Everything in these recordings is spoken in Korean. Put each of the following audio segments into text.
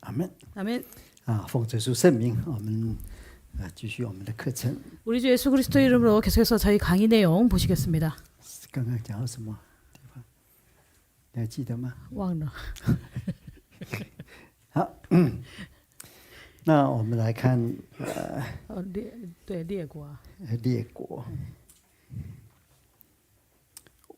阿门。 아멘. 奉主耶稣圣名，我们继续我们的课程。 우리 주 예수 그리스도 이름으로 계속해서 저희 강의 내용 보시겠습니다. 刚刚讲到什么地方？你还记得吗？ 왕러. 好，那我们来看对列国. 列国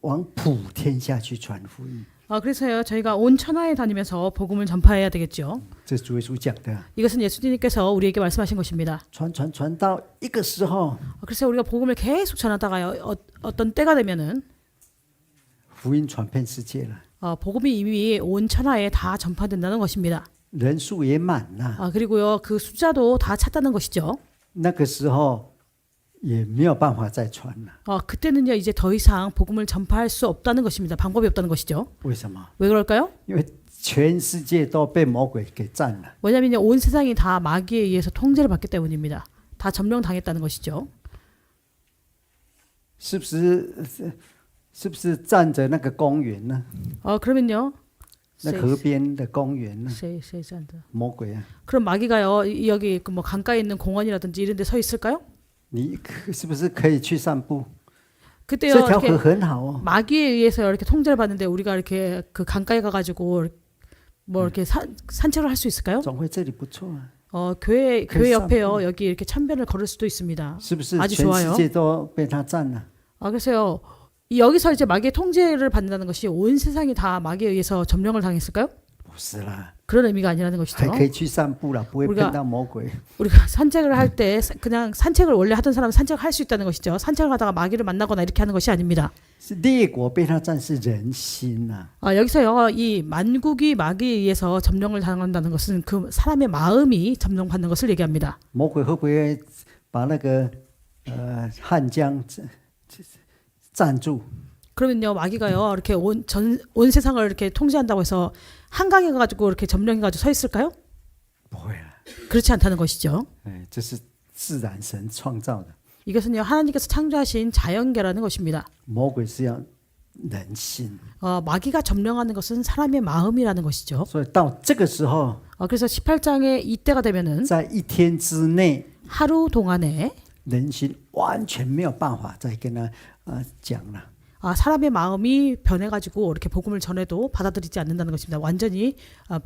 往普天下去传福音， 그래서요 저희가 온 천하에 다니면서 복음을 전파해야 되겠죠. 这是主耶稣讲的。 이것은 예수님께서 우리에게 말씀하신 것입니다. 传到一个时候， 그래서 우리가 복음을 계속 전하다가요 어떤 때가 되면은 福音传遍世界了， 복음이 이미 온 천하에 다 전파된다는 것입니다. 人数也满了。 그리고요 그 숫자도 다 찼다는 것이죠. 那个时候也没有办法再传了。 그때는요 이제 더 이상 복음을 전파할 수 없다는 것입니다. 방법이 없다는 것이죠. 为什么？ 왜 그럴까요? 因为全世界都被魔鬼给占了。 왜냐하면 온 세상이 다 마귀에 의해서 통제를 받기 때문입니다. 다 점령당했다는 것이죠. 是不是占着那个公园呢？ 그러면요. 那河边的公园呢？ 魔鬼啊！ 그럼 마귀가요 여기 뭐 강가에 있는 공원이라든지 이런 데 서 있을까요? 你是不是可以去散步？ 그때요 这条河 이렇게 很好哦。 마귀에 의해서 이렇게 통제를 받는데 우리가 이렇게 그 강가에 가가지고 뭐 이렇게 산책을 할 수 있을까요? 总会这里不错啊。 교회 그 옆에요 여기 이렇게 천변을 걸을 수도 있습니다. 是不是 아주 全 좋아요. 世界都被他占了？ 그래서요 여기서 이제 마귀의 통제를 받는다는 것이 온 세상이 다 마귀에 의해서 점령을 당했을까요? 不是啦， 그런 의미가 아니라는 还 것이죠. 可以去散步啦，不会碰到魔鬼。 우리가 산책을 할 때 그냥 산책을 원래 하던 사람은 산책을 할 수 있다는 것이죠. 산책을 하다가 마귀를 만나거나 이렇게 하는 것이 아닙니다. 是列国被他占，是人心呐、 여기서요 이 만국이 마귀에 의해서 점령을 당한다는 것은 그 사람의 마음이 점령받는 것을 얘기합니다. 魔鬼会不会把那个汉江占住？ 그러면요 마귀가요 이렇게 온 세상을 이렇게 통제한다고 해서 한강에 가지고 이렇게 점령해가지고 서 있을까요? 不会啦， 그렇지 않다는 것이죠. 这是自然神创造的。 이것은요 하나님께서 창조하신 자연계라는 것입니다. 魔鬼是要人心， 마귀가 점령하는 것은 사람의 마음이라는 것이죠. 所以到这个时候， 그래서 18장의 이때가 되면은 在一天之内， 하루 동안에 人心完全没有办法再跟他讲了。 사람의 마음이 변해가지고 이렇게 복음을 전해도 받아들이지 않는다는 것입니다. 완전히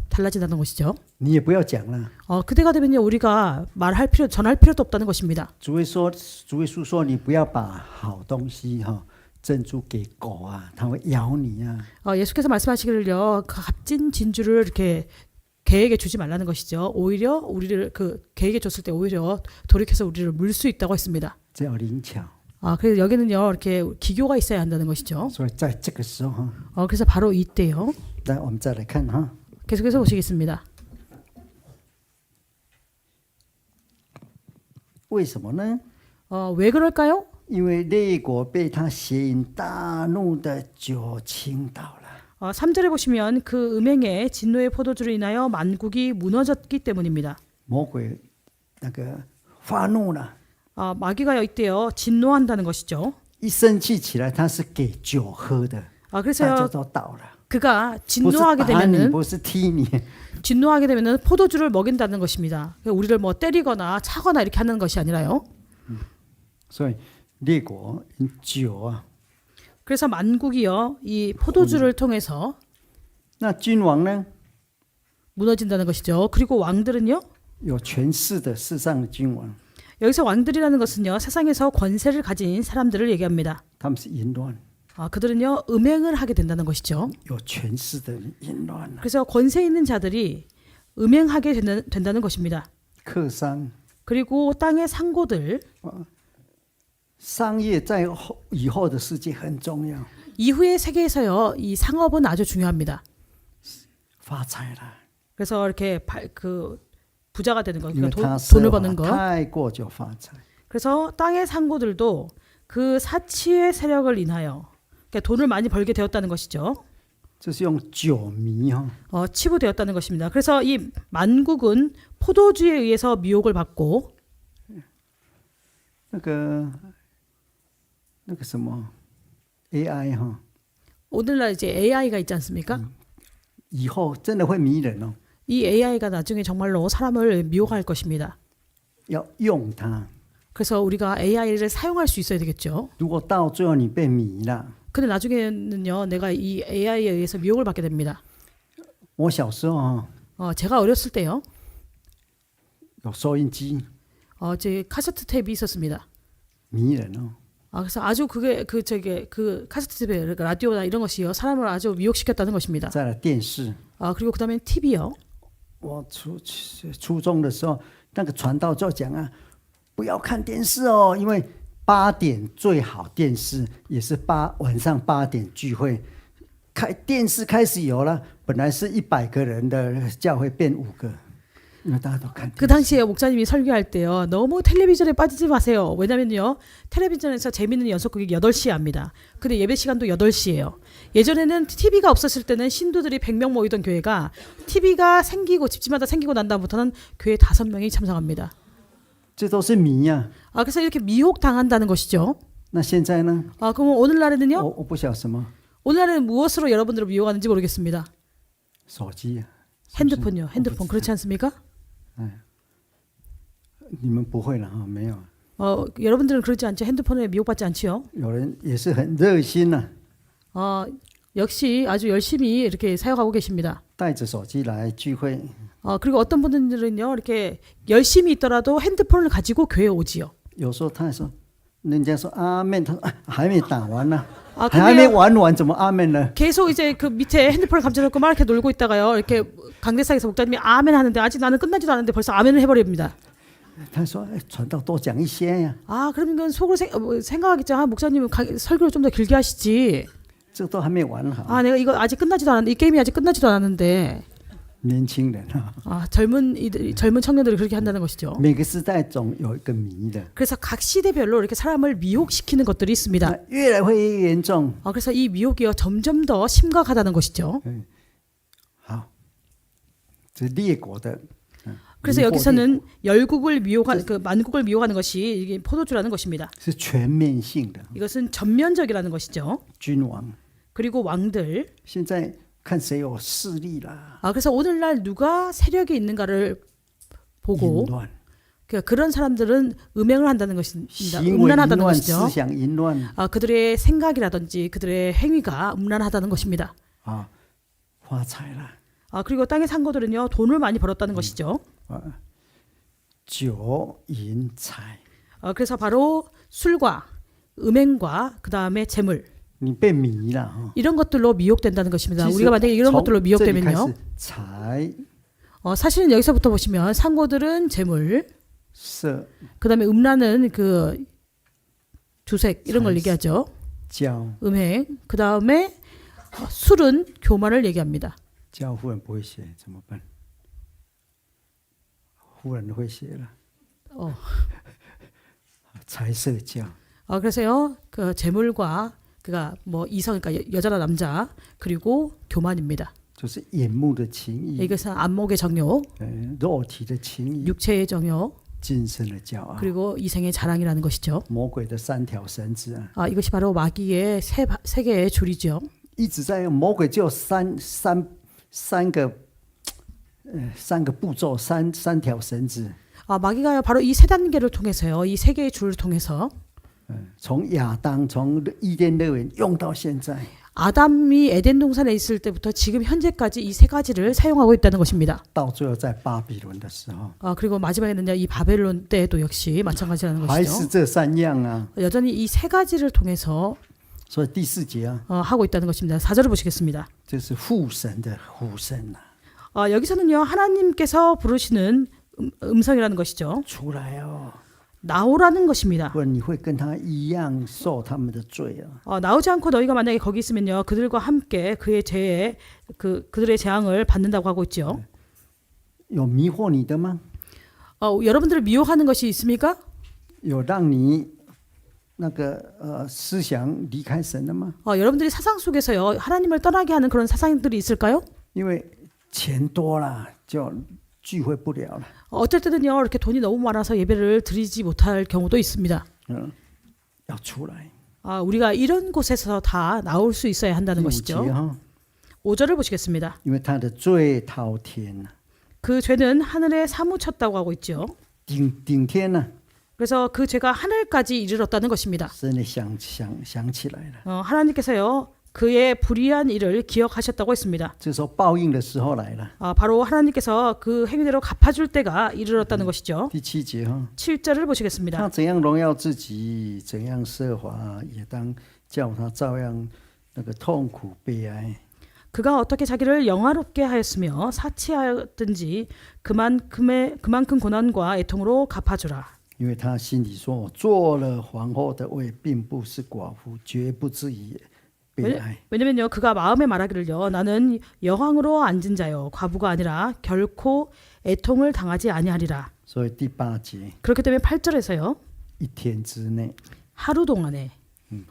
달라진다는 것이죠. 你也不要讲了。 그때가 되면요 우리가 전할 필요도 없다는 것입니다. 主耶稣说，你不要把好东西珍珠给狗啊，它会咬你啊。 예수께서 말씀하시기를요 그 값진 진주를 이렇게 개에게 주지 말라는 것이죠. 오히려 우리를 그 개에게 줬을 때 오히려 돌이켜서 우리를 물 수 있다고 했습니다. 这要灵巧。 그래서 여기는요 이렇게 기교가 있어야 한다는 것이죠. 所以在这个时候， 그래서 바로 이때요. 来我们再来看哈， 계속해서 보시겠습니다. 为什么呢？ 왜 그럴까요? 因为列国被他邪淫大怒的酒倾倒了。 3절에 보시면 그 음행의 진노의 포도주로 인하여 만국이 무너졌기 때문입니다. 魔鬼那个发怒了， 마귀가 이때요 진노한다는 것이죠. 一生气起来，他是给酒喝的，大家 그래서요 都倒了。 그가 不是 진노하게 打你， 되면은 不是踢你， 진노하게 되면은 포도주를 먹인다는 것입니다. 우리를 뭐 때리거나 차거나 이렇게 하는 것이 아니라요. 所以列国酒啊， 그래서 만국이요 이 포도주를 통해서 那君王呢？ 무너진다는 것이죠. 그리고 왕들은요 有权势的世上的君王， 여기서 왕들이라는 것은요 세상에서 권세를 가진 사람들을 얘기합니다. 他们是淫乱， 그들은요 음행을 하게 된다는 것이죠. 有权势的人淫乱了。 그래서 권세 있는 자들이 음행하게 된다는 것입니다. 客商 그리고 땅의 상고들 商业在以后的世界很重要， 이후의 세계에서요 이 상업은 아주 중요합니다. 发财了， 그래서 이렇게 부자가 되는 거, 因为 그러니까 他 돈을 奢华 버는 거. 太过就发财。 그래서 땅의 상고들도 그 사치의 세력을 인하여 그러니까 돈을 많이 벌게 되었다는 것이죠. 这是用酒迷치부되었다는 것입니다. 그래서 이 만국은 포도주에 의해서 미혹을 받고 那个什么 AI 오늘날 이제 AI가 있지 않습니까? 以后真的会迷人哦。이 AI가 나중에 정말로 사람을 미혹할 것입니다. 要用它。 그래서 우리가 AI를 사용할 수 있어야 되겠죠. 如果到最后你被迷了， 근데 나중에는요, 내가 이 AI에 의해서 미혹을 받게 됩니다. 我小时候제가 어렸을 때요, 有收音机， 제 카세트 테이프 있었습니다. 迷人哦。 그래서 아주 그게 그 카세트 테이프, 그러니까 라디오나 이런 것이요, 사람을 아주 미혹시켰다는 것입니다. 再来电视， 그리고 그다음에 TV요. 我初中的时候，那个传道就讲啊，不要看电视哦，因为8点最好电视，也是晚上8点聚会。电视开始有了，本来是100个人的教会变5个，因为大家都看电视。 그 당시에 목사님이 설교할 때요, 너무 텔레비전에 빠지지 마세요. 왜냐면요, 텔레비전에서 재밌는 연속극이 8시에 합니다. 근데 예배 시간도 8시예요. 예전에는 TV가 없었을 때는 신도들이 100명 모이던 교회가 TV가 생기고 집집마다 생기고 난 다음부터는 교회 5명이 참석합니다. 这都是迷呀、 그래서 이렇게 미혹 당한다는 것이죠. 那现在呢？ 그럼 오늘날에는요? 我不晓得什么 오늘날에는 무엇으로 여러분들을 미혹하는지 모르겠습니다. 手机啊， 핸드폰요. 핸드폰 그렇지 않습니까? 你们不会了哈，没有。 여러분들은 그렇지 않죠. 핸드폰에 미혹받지 않지요. 有人也是很热心呐、 역시 아주 열심히 이렇게 사용하고 계십니다. 带着手机来聚会。 그리고 어떤 분들은요, 이렇게 열심히 있더라도 핸드폰을 가지고 교회에 오지요. 有时候他说，人家说阿门，他说、还没打完呢、 还 근데요, 没玩完，怎么阿门呢？ 계속 이제 그 밑에 핸드폰을 감춰놓고 막 이렇게 놀고 있다가요, 이렇게 강대상에서 목사님이 아멘 하는데 아직 나는 끝나지도 않았는데 벌써 아멘을 해버립니다. 他说传道多讲一些呀、 그러면 속으로 생각하겠죠. 목사님은 설교를 좀 더 길게 하시지. 这都还没玩好。 내가 이거 아직 끝나지도 않았는데, 이 게임이 아직 끝나지도 않았는데. 年轻人啊， 젊은 청년들이 그렇게 한다는 것이죠. 每个时代总有一个迷的， 그래서 각 시대별로 이렇게 사람을 미혹시키는 것들이 있습니다. 那越来越严重。 그래서 이 미혹이 점점 더 심각하다는 것이죠. 好，这列国的。 그래서 여기서는 열국을 미혹한 그 만국을 미혹하는 것이 이게 포도주라는 것입니다. 是全面性的 이것은 전면적이라는 것이죠. 君王。 그리고 왕들. 现在看谁有势力啦， 그래서 오늘날 누가 세력이 있는가를 보고 淫乱， 그런 사람들은 음행을 한다는 것입니다. 行为淫 음란하다는 乱， 것이죠. 思想淫乱 그들의 생각이라든지 그들의 행위가 음란하다는 것입니다. 啊，发财啦， 그리고 땅의 상고들은요, 돈을 많이 벌었다는 것이죠. 酒银财， 그래서 바로 술과 음행과 그 다음에 재물 你被迷了哈。 이런 것들로 미혹된다는 것입니다. 其实 우리가 만약에 이런 것들로 从这里开 미혹되면요, 始财 사실은 여기서부터 보시면 상고들은 재물, 色 그 다음에 음란은 그 주색 이런 걸 얘기하죠. 教 음행, 그 다음에 술은 교만을 얘기합니다. 教忽然不会写怎么办？忽然会写了， 财色教 그래서요, 그 재물과 그가 뭐 이성, 그러니까 여자나 남자, 그리고 교만입니다. 就是眼目的情意， 이것은 안목의 정욕, 肉体的情意， 육체의 정욕, 今生的骄傲， 그리고 이생의 자랑이라는 것이죠. 魔鬼的3条绳子啊， 이것이 바로 마귀의 세 개의 줄이죠. 一直在用魔鬼就有三个步骤，三条绳子， 마귀가 바로 이 세 단계를 통해서요, 이 세 개의 줄을 통해서 从亚当从伊甸乐园用到现在， 아담이 에덴 동산에 있을 때부터 지금 현재까지 이 세 가지를 사용하고 있다는 것입니다. 到最后在巴比伦的时候， 그리고 마지막에는요, 이 바벨론 때도 역시 마찬가지라는 还是 것이죠. 这3样啊。 여전히 이 세 가지를 통해서 所以第4节啊， 하고 있다는 것입니다. 4절을 보시겠습니다. 这是父神的呼声啊， 여기서는요, 하나님께서 부르시는 음성이라는 것이죠. 出来哦， 나오라는 것입니다. 不然你会跟他一样受他们的罪啊。 나오지 않고 너희가 만약에 거기 있으면요, 그들과 함께 그의 죄에 그들의 재앙을 받는다고 하고 있죠. 有迷惑你的吗？ 여러분들을 미혹하는 것이 있습니까? 有让你那个思想离开神的吗？ 여러분들이 사상 속에서요, 하나님을 떠나게 하는 그런 사상들이 있을까요? 因为钱多了就聚会不了了。 어쩔 때는요, 이렇게 돈이 너무 많아서 예배를 드리지 못할 경우도 있습니다. 要出来。 우리가 이런 곳에서 다 나올 수 있어야 한다는 第5 것이죠. 节哈， 5절을 보시겠습니다. 因为他的罪滔天， 그 죄는 하늘에 사무쳤다고 하고 있죠. 顶天呢、 그래서 그 죄가 하늘까지 이르렀다는 것입니다. 真的想起来了， 하나님께서요 그의 불의한 일을 기억하셨다고 했습니다. 这时候报应的时候来了。 바로 하나님께서 그 행위대로 갚아줄 때가 이르렀다는 것이죠. 第7节哈， 7절을 보시겠습니다. 他怎样荣耀自己，怎样奢华，也当叫他照样那个痛苦悲哀。 그가 어떻게 자기를 영화롭게 하였으며 사치하였든지 그만큼 고난과 애통으로 갚아주라. 因为他心里说：“我做了皇后的位，并不是寡妇，绝不至于悲哀。 왜냐면요 그가 마음에 말하기를요 나는 여왕으로 앉은 자요 과부가 아니라 결코 애통을 당하지 아니하리라. ”所以第8节， 그렇기 때문에 8절에서요 一天之内， 하루 동안에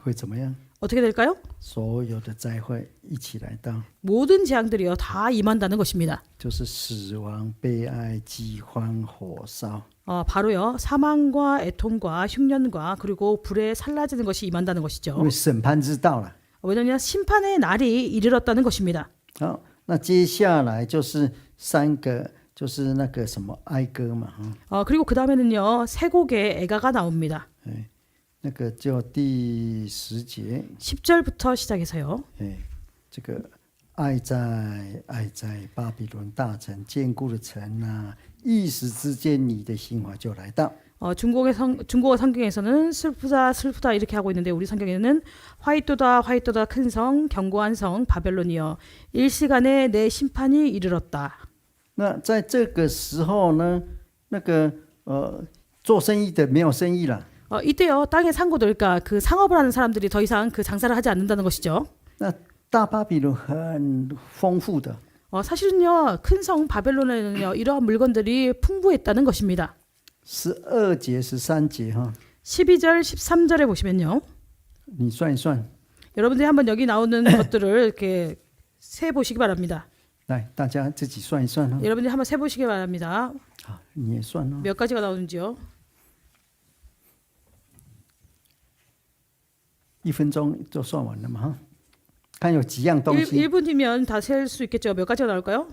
会怎么样？ 어떻게 될까요? 所有的灾会一起来到， 모든 재앙들이요 다 임한다는 것입니다. 就是死亡、悲哀、饥荒、火烧。 바로요 사망과 애통과 흉년과 그리고 불에 살라지는 것이 임한다는 因 것이죠. 为审判日到了。 왜냐하면 심판의 날이 이르렀다는 것입니다. 好，那接下来就是3个，就是那个什么哀歌嘛，哈， 그리고 그 다음에는요 세 곡의 애가가 나옵니다. 哎，那个就第10节， 10절부터 시작해서요. 哎，这个爱在巴比伦大城坚固的城啊，一时之间你的心怀就来到。 중국어 성경에서는 슬프다 이렇게 하고 있는데 우리 성경에는 화이토다 큰 성 견고한 성 바벨론이여 일시간에 내 심판이 이르렀다. 那在这个时候呢，那个做生意的没有生意了， 이때요 땅의 상고들 그러니까 그 상업을 하는 사람들이 더 이상 그 장사를 하지 않는다는 것이죠. 那大巴比伦很丰富的， 사실은요 큰 성 바벨론에는요 이러한 물건들이 풍부했다는 것입니다. 12节、13节哈， 12절 13절에 보시면요. 你算一算， 여러분들이 한번 여기 나오는 것들을 이렇게 세 보시기 바랍니다. 来大家自己算一算哈。 여러분들이 한번 세 보시기 바랍니다. 好，你也算哦。 몇 가지가 나오는지요. 1分钟就算完了嘛哈。看有几样东西， 1분이면 다 셀 수 있겠죠. 몇 가지가 나올까요?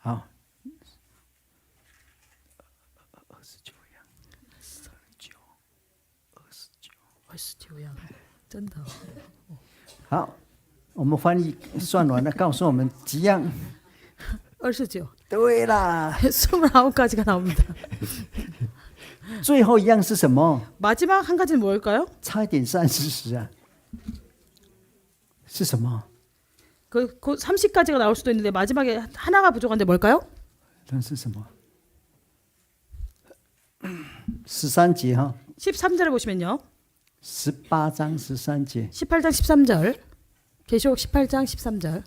아, 29양, 29样真的好，我们翻译算完了，告诉我们几样。 29对啦， 29가지가 나옵니다. 最后一样是什么？ 마지막 한 가지는 뭘까요? 差一点30啊，是什么？ 그 30가지가 나올 수도 있는데 마지막에 하나가 부족한데 뭘까요? 那是什么？13节哈， 13절에 보시면요. 18章13节， 18장 13절. 계시록 18장 13절.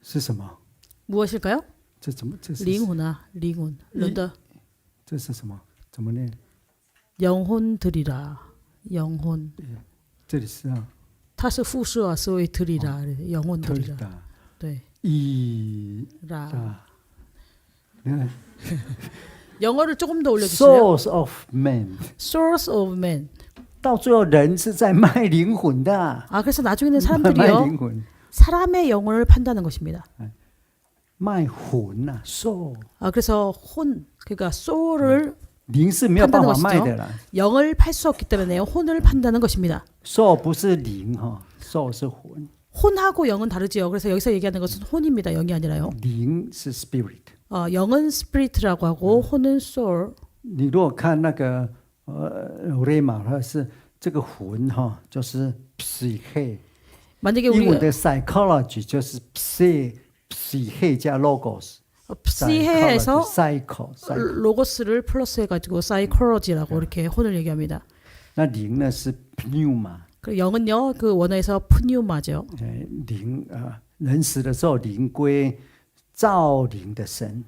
是什么？ 무엇일까요? 这怎么？这是 링혼. 런더 这是什么？怎么念？ 영혼들이라. 영혼. 这里是啊， 타스 후스와 소의 들이라. 特里 영혼들이라. 达 네. 伊 라. 达。 영어를 조금 더 올려 주세요. Source of man， Source of man. 到最后人是在卖灵魂的， 그래서 나중에는 卖 사람들이요 灵魂， 사람의 영혼을 판다는 것입니다. 卖魂呐、soul， 그래서 혼 그러니까 soul을 灵是没有办法卖的啦 영을 팔 수 없기 때문에 혼을 판다는 것입니다. ，soul 不是灵哈，soul 是魂， 혼하고 영은 다르지요. 그래서 여기서 얘기하는 것은 혼입니다. 영이 아니라요. 灵是 spirit。 영은 spirit라고 하고 혼은 soul. 你如果看那个Rema， 它是这个魂哈，就是 psyche， 만약에 英文 우리가 的 psychology 就是 psyche 加 logos。 psyche에서 psycho， 로고스를 플러스 해가지고 psychology라고 이렇게 혼을 얘기합니다. 那灵呢是 pneuma， 그리고 영은요 그 원어에서 pneuma죠. 灵人死的时候灵归造灵的神。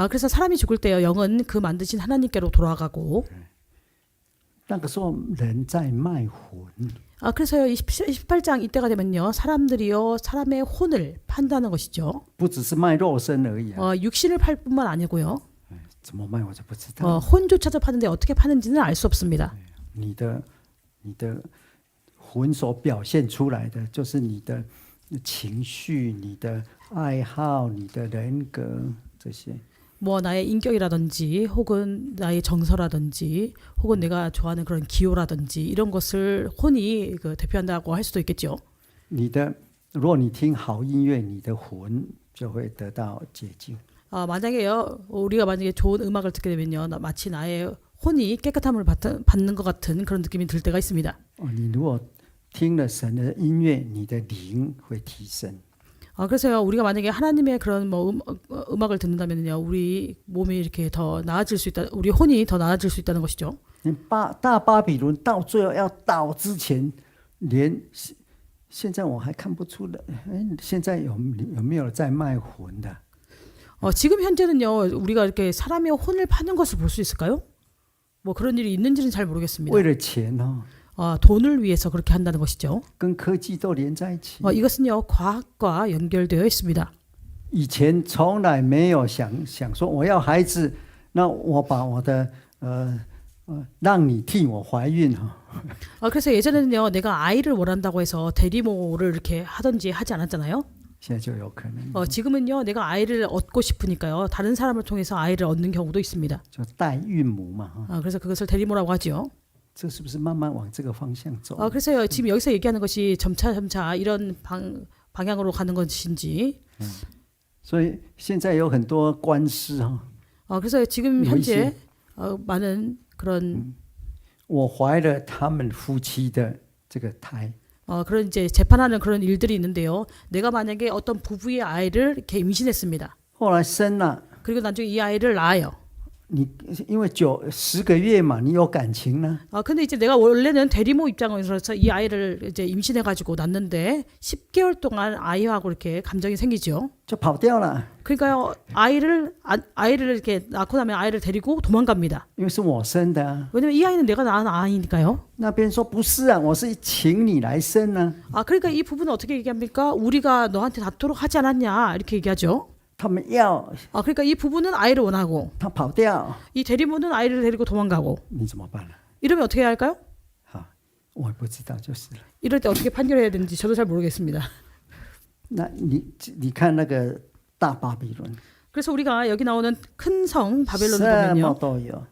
그래서 사람이 죽을 때요 영은 그 만드신 하나님께로 돌아가고 那个时候人在卖魂， 그래서요 18장 이때가 되면요 사람들이요 사람의 혼을 판다는 것이죠. 不只是卖肉身而已啊。 육신을 팔 뿐만 아니고요. 怎么卖我就不知道。 혼조차도 파는데 어떻게 파는지는 알 수 없습니다. 你的魂所表现出来的，就是你的情绪、你的爱好、你的人格这些。 뭐 나의 인격이라든지 혹은 나의 정서라든지 혹은 내가 좋아하는 그런 기호라든지 이런 것을 혼이 대표한다고 할 수도 있겠죠. 如果你听好音乐，你的魂就会得到解救。 만약에요 우리가 만약에 좋은 음악을 듣게 되면요 마치 나의 혼이 깨끗함을 받는 것 같은 그런 느낌이 들 때가 있습니다. 你如果听了神的音乐，你的灵会提升。 그래서요 우리가 만약에 하나님의 그런 뭐 음악을 듣는다면요 우리 몸이 이렇게 더 나아질 수 있다, 우리 혼이 더 나아질 수 있다는 것이죠. 大巴比伦到最后要倒之前，连现在我还看不出来，现在有没有在卖魂的？ 지금 현재는요 우리가 이렇게 사람의 혼을 파는 것을 볼 수 있을까요? 뭐 그런 일이 있는지는 잘 모르겠습니다. 为了钱돈을 위해서 그렇게 한다는 것이죠. 跟科技都连在一起。 이것은요 과학과 연결되어 있습니다. 以前从来没有想说我要孩子，那我把我的让你替我怀孕그래서 예전에는요 내가 아이를 원한다고 해서 대리모를 이렇게 하든지 하지 않았잖아요. 现在就有可能。 지금은요 내가 아이를 얻고 싶으니까요 다른 사람을 통해서 아이를 얻는 경우도 있습니다. 就代孕母嘛。 그래서 그것을 대리모라고 하죠. 这是不是慢慢往这个方向走？ 그래서요 지금 여기서 얘기하는 것이 점차 이런 방향으로 가는 것인지. 所以现在有很多官司그래서 지금 현재 많은 그런 我怀了他们夫妻的这个胎。 그런 이제 재판하는 그런 일들이 있는데요. 내가 만약에 어떤 부부의 아이를 이렇게 임신했습니다. 后来生了， 그리고 나중에 이 아이를 낳아요. 你因为10个月嘛，你有感情呢。 근데 이제 내가 원래는 대리모 입장에서 이 아이를 이제 임신해 가지고 낳는데 10개월 동안 아이하고 이렇게 감정이 생기죠. 就跑掉了， 그러니까요 아이를 이렇게 낳고 나면 아이를 데리고 도망갑니다. 因为是我生的啊。 왜냐면 이 아이는 내가 낳은 아이니까요. 那边说不是啊，我是请你来生呢。 그러니까 이 부부는 어떻게 얘기합니까? 우리가 너한테 낳도록 하지 않았냐 이렇게 얘기하죠. 他们要， 그러니까 이 부부는 아이를 원하고 他跑掉， 이 대리모는 아이를 데리고 도망가고 你怎么办呢？ 이러면 어떻게 해야 할까요? 我也不知道，就是了。 이럴 때 어떻게 판결해야 되는지 저도 잘 모르겠습니다. 那你看那个大巴比伦， 그래서 우리가 여기 나오는 큰 성 바벨론을 什么 보면요. 都有。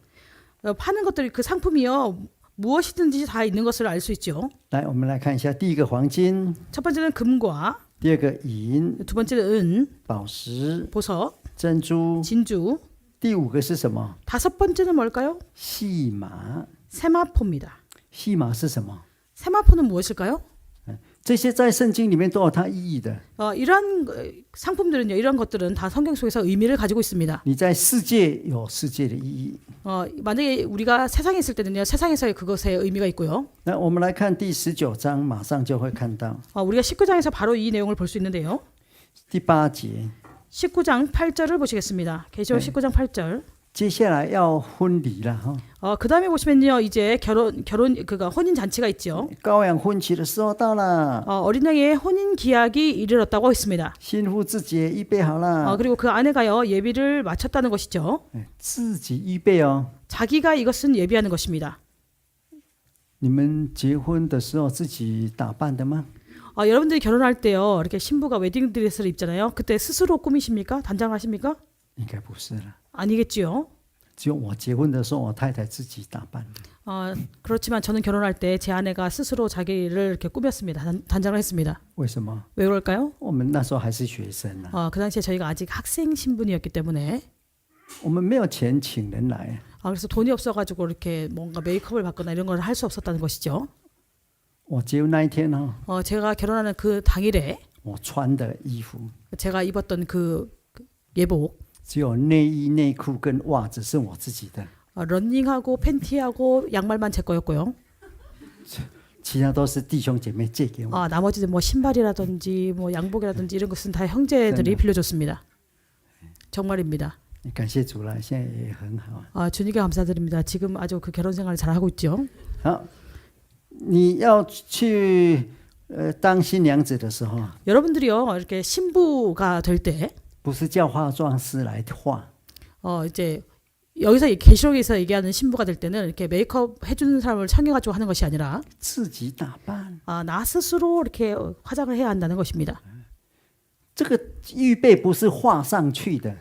파는 것들이 그 상품이요. 무엇이든지 다 있는 것을 알 수 있죠. 来，我们来看一下，第一个黄金， 첫 번째는 금과 第二个银、 두 번째는 은, 宝石、 보석, 珍珠， 진주, 第五个是什么？ 다섯 번째는 뭘까요? 细麻。 세마포입니다. 细麻是什么？ 세마포는 무엇일까요? 这些在圣经里面都有它意义的。 이러한 상품들은요, 이런 것들은 다 성경 속에서 의미를 가지고 있습니다. 你在世界有世界的意义。 만약에 우리가 세상에 있을 때는요, 세상에서의 그것의 의미가 있고요. 那我们来看第19章，马上就会看到 우리가 19장에서 바로 이 내용을 볼 수 있는데요. 第8节。 19장 8절을 보시겠습니다. 계시록 19장 8절. 接下来要婚礼了哈， 그 다음에 보시면요, 이제 결혼 그가 혼인 잔치가 있죠. 羔羊婚期的时候到了， 어린 양의 혼인 기약이 이르렀다고 했습니다. 新妇自己也预备好了， 그리고 그 아내가요 예비를 마쳤다는 것이죠. 自己预备哦。 자기가 이것은 예비하는 것입니다. 你们结婚的时候自己打扮的吗？ 여러분들이 결혼할 때요, 이렇게 신부가 웨딩 드레스를 입잖아요. 그때 스스로 꾸미십니까? 단장하십니까? 应该不是了， 아니겠지요. 只有我结婚的时候，我太太自己打扮的。 그렇지만 저는 결혼할 때 제 아내가 스스로 자기를 이렇게 꾸몄습니다. 단장을 했습니다. 为什么？ 왜 그럴까요? 我们那时候还是学生呢， 그 당시에 저희가 아직 학생 신분이었기 때문에 我们没有钱请人来， 그래서 돈이 없어가지고 이렇게 뭔가 메이크업을 받거나 이런 걸 할 수 없었다는 것이죠. 我结婚那一天呢， 제가 결혼하는 그 당일에 我穿的衣服 제가 입었던 그 예복 只有内衣、内裤跟袜子是我自己的， 러닝하고 팬티하고 양말만 제 거였고요. 其他都是弟兄姐妹借给我。 나머지는 뭐 신발이라든지 뭐 양복이라든지 이런 것은 다 형제들이 네. 빌려줬습니다. 정말입니다. 感谢主了，现在也很好。 주님께 감사드립니다. 지금 아주 그 결혼 생활을 잘 하고 있죠. 好，你要去当新娘子的时候， 여러분들이요 이렇게 신부가 될 때 不是叫化妆师来化， 이제 여기서 계시록에서 얘기하는 신부가 될 때는 이렇게 메이크업 해주는 사람을 청해가지고 하는 것이 아니라 自己打扮。 나 스스로 이렇게 화장을 해야 한다는 것입니다. 这个预备不是画上去的，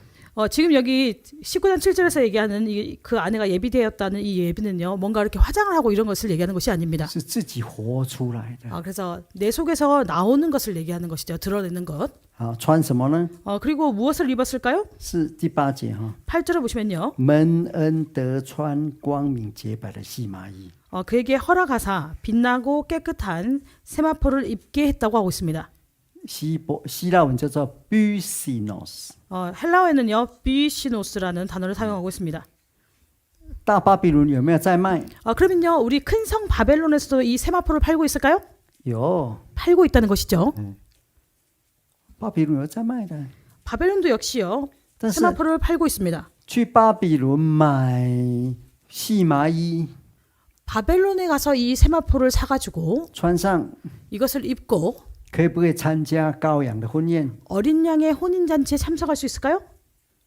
지금 여기 19장 7절에서 얘기하는 그 아내가 예비되었다는 이 예비는요 뭔가 이렇게 화장을 하고 이런 것을 얘기하는 것이 아닙니다. 是自己活出来的。 그래서 내 속에서 나오는 것을 얘기하는 것이죠. 드러내는 것. 好，穿什么呢？ 그리고 무엇을 입었을까요? 是第8节哈， 8절을 보시면요. 蒙恩得穿光明洁白的细麻衣。 그에게 허락하사 빛나고 깨끗한 세마포를 입게 했다고 하고 있습니다. 希腊文叫做 businos。 헬라어에는요 비시노스라는 단어를 사용하고 있습니다. 大巴比伦有没有在卖？ 그러면요 우리 큰 성 바벨론에서도 이 세마포를 팔고 있을까요? 有， 팔고 있다는 것이죠. 巴比伦有在卖的。 바벨론도 역시요 但是 세마포를 팔고 있습니다. 去巴比伦买细麻衣， 바벨론에 가서 이 세마포를 사가지고 穿上 이것을 입고 可以不可以参加羔羊的婚宴？ 어린 양의 혼인 잔치에 참석할 수 있을까요?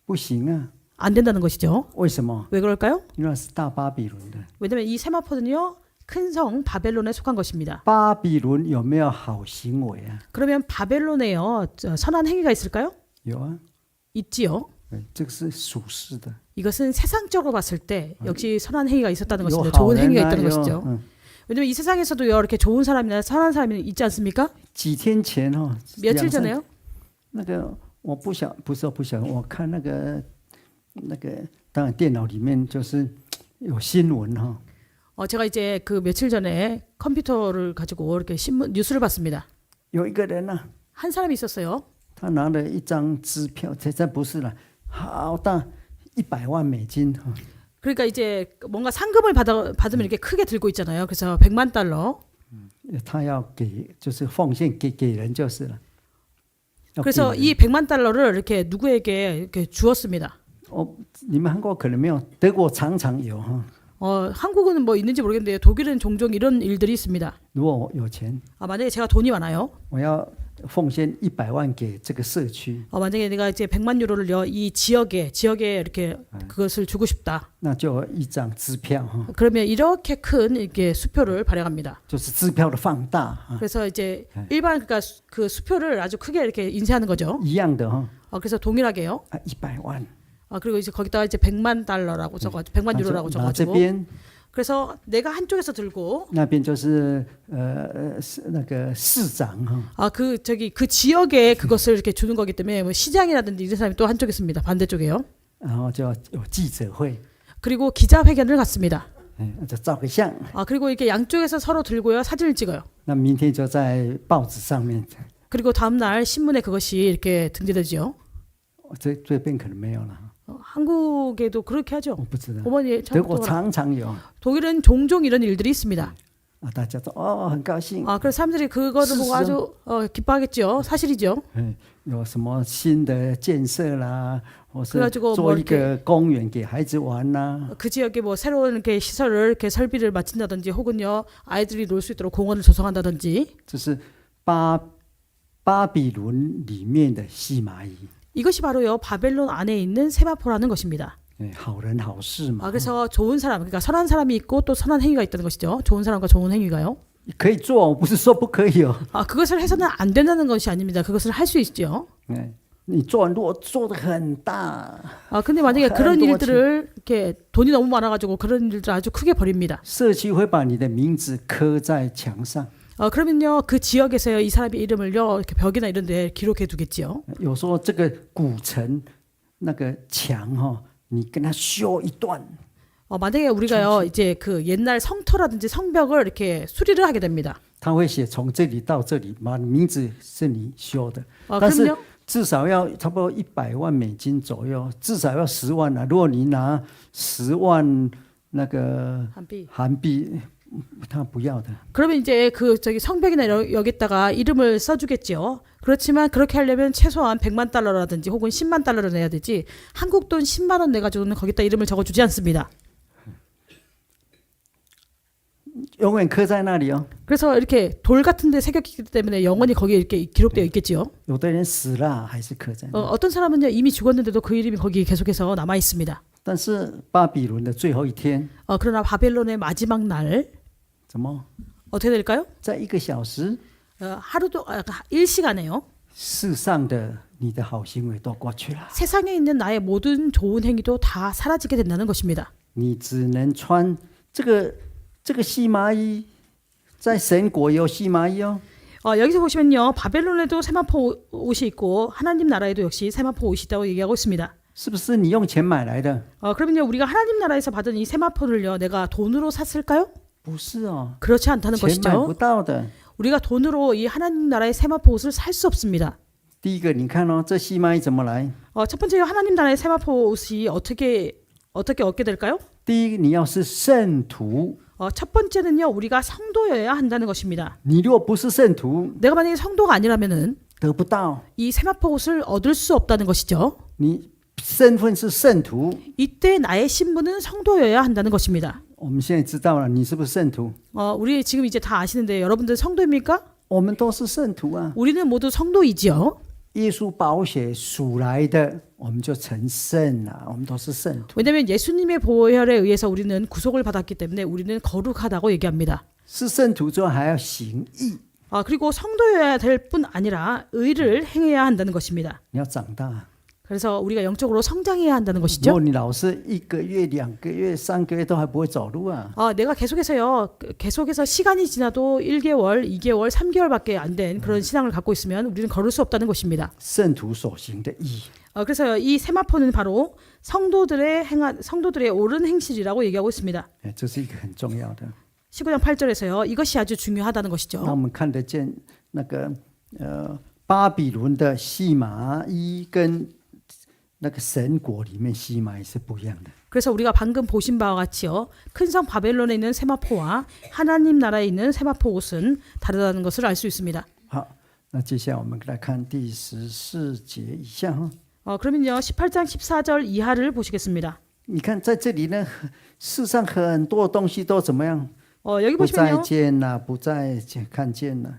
不行啊， 안 된다는 것이죠. 为什么？ 왜 그럴까요? 因为是大巴比伦的。 왜냐하면 이 세마포는요 큰 성 바벨론에 속한 것입니다. 巴比伦有没有好行为啊？ 그러면 바벨론에요 선한 행위가 있을까요? 有啊， 있지요. 这个是属实的。 이것은 세상적으로 봤을 때 역시 선한 행위가 있었다는 有 것이죠. 好 좋은 人 행위가 啊， 있다는 有 것이죠. 嗯， 왜냐면 이 세상에서도요 이렇게 좋은 사람이나 선한 사람이 있지 않습니까? 几天前哦， 며칠 2、3 전에요 那个我不晓，不是我不晓得，我看那个当然电脑里面就是有新闻哈、제가 이제 그 며칠 전에 컴퓨터를 가지고 이렇게 신문 뉴스를 봤습니다. 有一个人呢、 한 사람이 있었어요. 他拿了一张支票，这不是了，好大100万美金哈、 그러니까 이제 뭔가 상금을 받으면 이렇게 크게 들고 있잖아요. 그래서 100만 달러. 他要给就是奉献给人就是了。要给 그래서 人 이 100만 달러를 이렇게 누구에게 이렇게 주었습니다. 你们韩国可能没有，德国常常有哈。 한국은 뭐 있는지 모르겠는데 독일은 종종 이런 일들이 있습니다. 如果我有钱， 만약에 제가 돈이 많아요. 我要奉献100万给这个社区， 만약에 내가 이제 100만 유로를요 이 지역에 이렇게 그것을 주고 싶다. 那就有一张支票哈， 그러면 이렇게 큰 이렇게 수표를 발행합니다. 就是支票的放大啊， 그래서 이제 일반 그러니까 그 수표를 아주 크게 이렇게 인쇄하는 거죠. 一样的哈， 그래서 동일하게요. 100万， 그리고 이제 거기다가 이제 100만 달러라고 적어 100만 유로라고 拿这 적어가지고 边， 그래서 내가 한쪽에서 들고 那边就是那个市长哈， 그 지역에 그것을 이렇게 주는 거기 때문에 뭐 시장이라든지 이런 사람이 또 한쪽에 있습니다. 반대쪽에요. 然后就有记者会， 그리고 기자회견을 갖습니다. 就照个相， 그리고 이렇게 양쪽에서 서로 들고요 사진을 찍어요. 那明天就在报纸上面， 그리고 다음 날 신문에 그것이 이렇게 등재되죠. 这边可能没有了， 한국에도 그렇게 하죠. 我不知道， 어머니 德国 처음부터 常常有。 독일은 종종 이런 일들이 있습니다. 大家都很高兴， 그래서 사람들이 그거를 보고 아주 기뻐하겠죠. 사실이죠. 有什么新的建设啦，或是 그래가지고 做一个公园给孩子玩啦， 그 지역에 뭐 새로운 이렇게 시설을 이렇게 설비를 마친다든지 혹은요 아이들이 놀 수 있도록 공원을 조성한다든지 这是巴比伦里面的细麻衣， 이것이 바로요 바벨론 안에 있는 세마포라는 것입니다. 好人好事嘛， 그래서 좋은 사람 그러니까 선한 사람이 있고 또 선한 행위가 있다는 것이죠. 좋은 사람과 좋은 행위가요. 可以做，我不是说不可以哦。 그것을 해서는 안 된다는 것이 아닙니다. 그것을 할 수 있죠. 你如果做的很大， 근데 만약에 그런 한 일들을 이렇게 돈이 너무 많아가지고 그런 일들 아주 크게 벌입니다. 社区会把你的名字刻在墙上。 그러면요 그 지역에서요 이 사람의 이름을요 이렇게 벽이나 이런 데 기록해 두겠지요. 有时候这个古城那个墙哈，你跟他修一段， 만약에 우리가요 이제 그 옛날 성터라든지 성벽을 이렇게 수리를 하게 됩니다. 他会写从这里到这里，把名字是你修的，但是 그럼요. 至少要差不多100万美金左右，至少要10万啊。如果你拿10万那个 韩币，他不要的。 그러면 이제 그 성벽이나 여기다가 이름을 써주겠죠. 그렇지만 그렇게 하려면 최소한 100만 달러라든지 혹은 10만 달러를 내야 되지 한국 돈 10만 원 내가지고는 거기다 이름을 적어주지 않습니다. 永远刻在那里哦。 그래서 이렇게 돌 같은 데 새겼기 때문에 영원히 거기에 이렇게 기록되어 있겠지요. 有的人死了还是刻在那里。 어떤 사람은요 이미 죽었는데도 그 이름이 거기 계속해서 남아 있습니다. 但是巴比伦的最后一天， 그러나 바벨론의 마지막 날 怎么 어떻게 될까요? 在1个小时， 하루도 1시간에요. 世上的你的好行为都过去了， 세상에 있는 나의 모든 좋은 행위도 다 사라지게 된다는 것입니다. 你只能穿这个细麻衣，在神国也有细麻衣哦。 여기서 보시면요 바벨론에도 세마포 옷이 있고 하나님 나라에도 역시 세마포 옷이 있다고 얘기하고 있습니다. 是不是你用钱买来的？ 그러면요 우리가 하나님 나라에서 받은 이 세마포를요 내가 돈으로 샀을까요? 不是哦， 그렇지 않다는 钱买不 것이죠. 到的。 우리가 돈으로 이 하나님 나라의 세마포 옷을 살 수 없습니다. 第一个，你看哦，这细麻衣怎么来？ 첫 번째 하나님 나라의 세마포 옷이 어떻게 얻게 될까요? 第一，你要是圣徒， 첫 번째는요 우리가 성도여야 한다는 것입니다. 你如果不是圣徒， 내가 만약에 성도가 아니라면은 得不到。 이 세마포 옷을 얻을 수 없다는 것이죠. 你身份是圣徒， 이때 나의 신분은 성도여야 한다는 것입니다. 我们现在知道了，你是不是圣徒？ 우리 지금 이제 다 아시는데 여러분들 성도입니까? 我们都是圣徒啊。 우리는 모두 성도이지요. 耶稣宝血赎来的，我们就成圣了，我们都是圣徒。 왜냐하면 예수님의 보혈에 의해서 우리는 구속을 받았기 때문에 우리는 거룩하다고 얘기합니다. 是圣徒之后还要行义， 그리고 성도여야 될 뿐 아니라 의를 행해야 한다는 것입니다. 你要长大。 그래서 우리가 영적으로 성장해야 한다는 如 것이죠. 果你老是1个月、2个月、3个月都还不会走路啊， 내가 계속해서 시간이 지나도 1개월, 2개월, 3개월밖에 안 된 그런 신앙을 갖고 있으면 우리는 걸을 수 없다는 것입니다. 圣徒所行的义， 그래서 이 세마포는 바로 성도들의 옳은 행실이라고 얘기하고 있습니다. 这是一个很重要的。 19장 8절에서요. 이것이 아주 중요하다는 那 것이죠. 我们看得见那个巴比伦的细麻衣跟那个神国里面细麻衣是不一样的。 그래서 우리가 방금 보신 바와 같이요. 큰 성 바벨론에 있는 세마포와 하나님 나라에 있는 세마포 옷은 다르다는 것을 알 수 있습니다. 好，那接下来我们来看第14节以下哈。 그러면요. 18장 14절 이하를 보시겠습니다. 你看在这里呢，世上很多东西都怎么样？ 여기 不再 보시면요. 见了，不再看见了。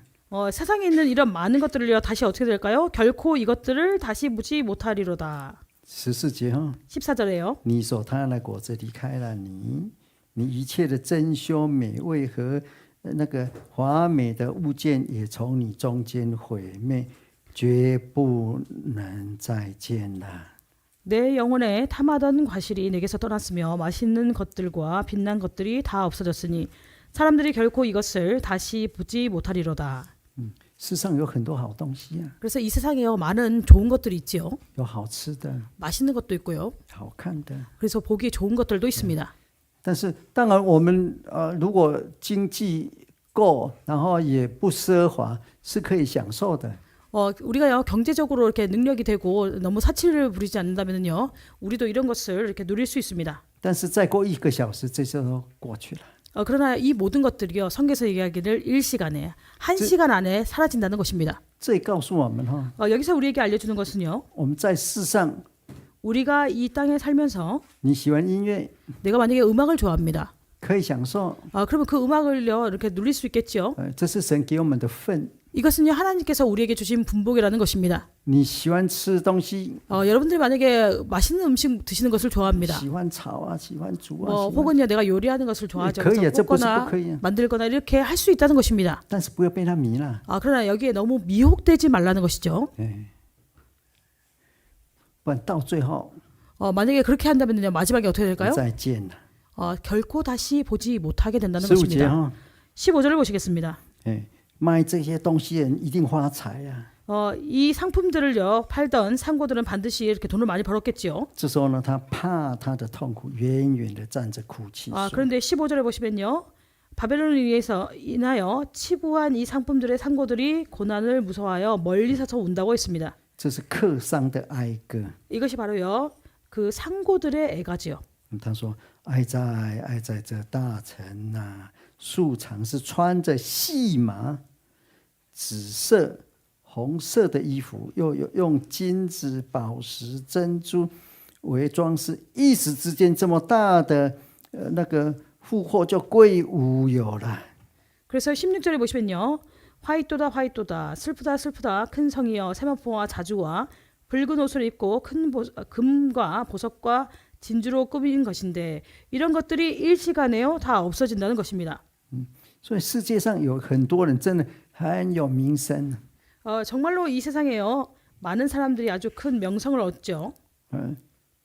세상에 있는 이런 많은 것들을요. 다시 어떻게 될까요? 결코 이것들을 다시 보지 못하리로다. 14节哈， 14절에요. 你所贪的果子离开了你，你一切的珍馐美味和那个华美的物件也从你中间毁灭，绝不能再见了。 내 영혼에 탐하던 과실이 내게서 떠났으며 맛있는 것들과 빛난 것들이 다 없어졌으니 사람들이 결코 이것을 다시 보지 못하리로다. 世上有很多好东西啊， 그래서 이 세상에요 많은 좋은 것들이 있지요. 有好吃的、 맛있는 것도 있고요. 好看的。 그래서 보기 좋은 것들도 있습니다. 但是当然，我们如果经济够，然后也不奢华，是可以享受的。 우리가요 경제적으로 이렇게 능력이 되고 너무 사치를 부리지 않는다면요 우리도 이런 것을 이렇게 누릴 수 있습니다. 但是再过1个小时，这就都过去了。 그러나 이 모든 것들이요 성경에서 얘기하기를 1시간에 1시간 안에 사라진다는 것입니다. 这也告诉我们哈， 여기서 우리에게 알려주는 것은요 我们在世上， 우리가 이 땅에 살면서 你喜欢音乐， 내가 만약에 음악을 좋아합니다. 可以享受， 그러면 그 음악을요 이렇게 누릴 수 있겠죠. 这是神给我们的份。 이것은요 하나님께서 우리에게 주신 분복이라는 것입니다. 你喜欢吃东西， 여러분들이 만약에 맛있는 음식 드시는 것을 좋아합니다. 喜欢炒啊，喜欢煮啊，喜欢 혹은요 내가 요리하는 것을 좋아하죠. 그래요. 그래서 这不是 볶거나 不可以啊。 만들거나 이렇게 할 수 있다는 것입니다. 但是不要被他迷了。 그러나 여기에 너무 미혹되지 말라는 것이죠. 不然到最后 만약에 그렇게 한다면요 마지막에 어떻게 不 될까요? 再见了。 결코 다시 보지 못하게 된다는 15节 것입니다. 哈， 15절을 보시겠습니다. 卖这些东西的人一定发财呀。 이 상품들을요 팔던 상고들은 반드시 이렇게 돈을 많이 벌었겠지요. 这时候呢，他怕他的痛苦，远远的站着哭泣说。 그런데 15절에 보시면요. 바벨론을 위해서 인하여 치부한 이 상품들의 상고들이 고난을 무서워하여 멀리 서서 운다고 했습니다. 这是客商的哀歌。 이것이 바로요. 그 상고들의 애가지요. 他说：“哀在这大城呐、素常是穿着细麻、紫色、红色的衣服，又有用金子、宝石、珍珠为装饰，一时之间这么大的那个复活就归无有了。 그래서 16절에 보시면요. 화이또다 화이또다 슬프다 슬프다 큰 성이여 세마포와 자주와 붉은 옷을 입고 큰 금과 보석과 진주로 꾸민 것인데 이런 것들이 일시간에요 다 없어진다는 것입니다. 所以世界上有很多人真的很有名声， 정말로 이 세상에요 많은 사람들이 아주 큰 명성을 얻죠.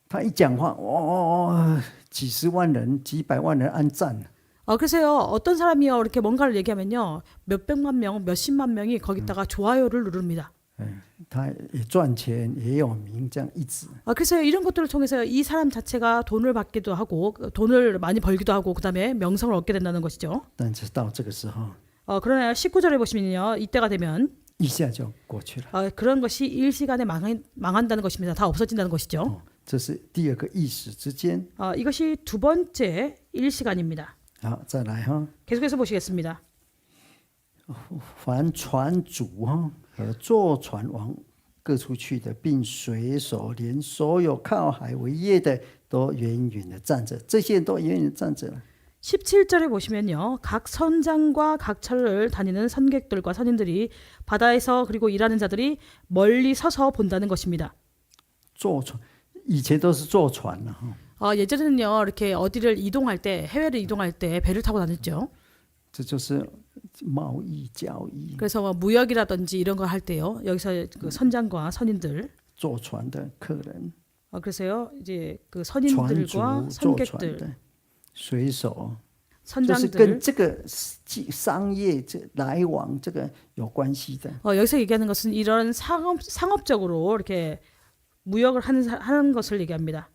他一讲话，几十万人、几百万人按赞， 그래서요 어떤 사람이요 이렇게 뭔가를 얘기하면요 몇백만 명, 몇십만 명이 거기다가 좋아요를 누릅니다. 他也赚钱，也有名，这样一直。 그래서 이런 것들을 통해서 이 사람 자체가 돈을 받기도 하고 돈을 많이 벌기도 하고 그다음에 명성을 얻게 된다는 것이죠. 但是到这个时候， 그러나 19절에 보시면요 이때가 되면 一下就过去了。 그런 것이 일시간에 망한다는 것입니다. 다 없어진다는 것이죠. 这是第二个一时之间。 이것이 두 번째 일시간입니다. 好，再来哈， 계속해서 보시겠습니다. 凡船主和坐船往各处去的，并水手，连所有靠海为业的，都远远的站着。这些人都远远地站着了。 17절에 보시면요. 각 선장과 각 차를 다니는 선객들과 선인들이 바다에서 그리고 일하는 자들이 멀리 서서 본다는 것입니다. 坐船以前都是坐船了哈， 예전에는요. 이렇게 어디를 이동할 때 해외를 이동할 때 배를 타고 다녔죠. 这就是贸易交易。 그래서 뭐 무역이라든지 이런 걸 할 때요. 여기서 그 선장과 선인들 坐船的客人， 그래서요. 이제 그 船 선인들과 主坐船 선객들 的水手，就是 선장들 跟这个商业这来往这个有关系的。 여기서 얘기하는 것은 이런 상업적으로 이렇게 무역을 하는 것을 얘기합니다.